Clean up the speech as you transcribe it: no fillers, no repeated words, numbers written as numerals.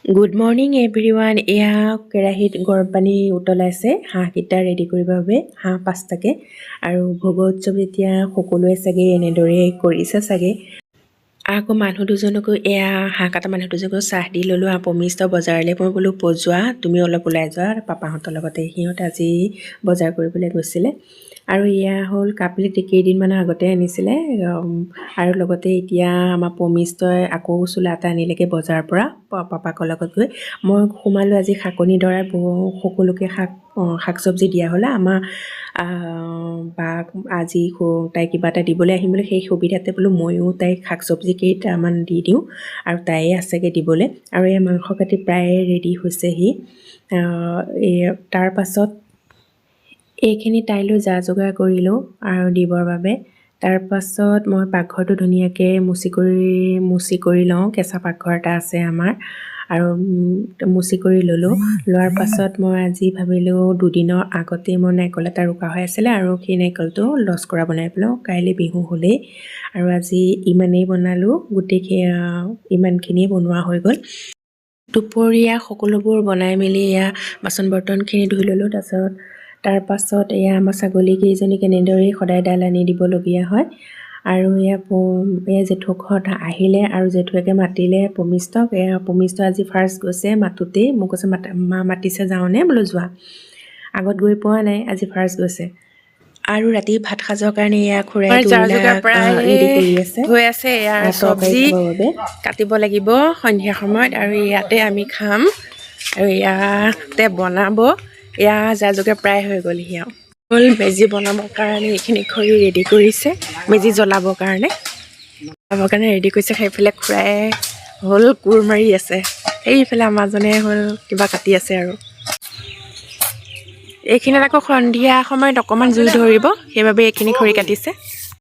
Good morning everyone. এয়া কেৰাহীত গৰম পানী উতলাইছে হাঁহকেইটা ৰেডি কৰিবৰ বাবে, হাঁহ 5টাকৈ। আৰু ভোগ উৎসৱ যেতিয়া সকলোৱে চাগে এনেদৰে কৰিছে চাগে। আকৌ মানুহ দুজনকো এয়া হাঁহ কটা মানুহ দুজনকো চাহ দি ল'লোঁ। পমিষ্ট বজাৰলৈ মই বোলো যোৱা, তুমি অলপ ওলাই যোৱা পাপাহঁতৰ লগতে। সিহঁতে আজি বজাৰ কৰিবলৈ গৈছিলে। আৰু এয়া হ'ল কাপলিট কেইদিনমানৰ আগতে আনিছিলে। আৰু লগতে এতিয়া আমাৰ পমিষ্টই আকৌ চোলা এটা আনিলেগৈ বজাৰৰ পৰা পাপাকৰ লগত গৈ। মই সোমালোঁ আজি শাকনি দৰাত সকলোকে শাক চব্জি দিয়া হ'লে। আমাৰ বাক আজি তাই কিবা এটা দিবলৈ আহিম বুলি সেই সুবিধাতে বোলো ময়ো তাইক শাক চব্জি কেইটামান দি দিওঁ, আৰু তাইয়ে আছেগৈ দিবলৈ। আৰু এই মাংস কাটি প্ৰায় ৰেডি হৈছেহি। তাৰ পাছত এইখিনি তাইলৈ যা যোগাৰ কৰিলোঁ আৰু দিবৰ বাবে। তাৰ পাছত মই পাকঘৰটো ধুনীয়াকৈ মুচি কৰি লওঁ। কেঁচা পাকঘৰ এটা আছে আমাৰ, আৰু মুচি কৰি ল'লোঁ। লোৱাৰ পাছত মই আজি ভাবিলোঁ দুদিনৰ আগতেই মই নাৰিকল এটা ৰুকা হৈ আছিলে, আৰু সেই নাৰিকলটো লস্কৰা বনাই পেলাওঁ। কাইলৈ বিহু হ'লেই, আৰু আজি ইমানেই বনালোঁ, ইমানখিনিয়ে বনোৱা হৈ গ'ল। দুপৰীয়া সকলোবোৰ বনাই মেলি এয়া বাচন বৰ্তনখিনি ধুই ল'লোঁ। তাৰ পাছত এয়া আমাৰ ছাগলীকেইজনীক এনেদৰেই সদায় দাল আনি দিবলগীয়া হয়। আৰু এয়া জেঠুহঁত আহিলে, আৰু জেঠুৱেকে মাতিলে পমিষ্টক। পমিষ্ট আজি ফাৰ্ষ্ট গৈছে। মাতোতেই মোক কৈছে, মা মাতিছে যাওঁনে? বোলো যোৱা, আগত গৈ পোৱা নাই, আজি ফাৰ্ষ্ট গৈছে। আৰু ৰাতি ভাত সাজৰ কাৰণে এয়া খুৰাই ৰেডি কৰি আছে, হৈ আছে। ইয়াৰ তৰকাৰী চব্জি খাবৰ বাবে কাটিব লাগিব সন্ধিয়া সময়ত, আৰু ইয়াতে আমি খাম, আৰু ইয়াতে বনাব। এয়া যা যোগাৰ প্ৰায় হৈ গ'লহি আৰু হ'ল। মেজি বনাবৰ কাৰণে এইখিনি খৰি ৰেডি কৰিছে, মেজি জ্বলাবৰ কাৰণে ৰেডি কৰিছে। সেইফালে খুৰাই হ'ল কোৰ মাৰি আছে, সেইফালে আমাৰজনে হ'ল কিবা কাটি আছে। আৰু এইখিনিত আকৌ সন্ধিয়া সময়ত অকণমান জুই ধৰিব, সেইবাবে এইখিনি খৰি কাটিছে।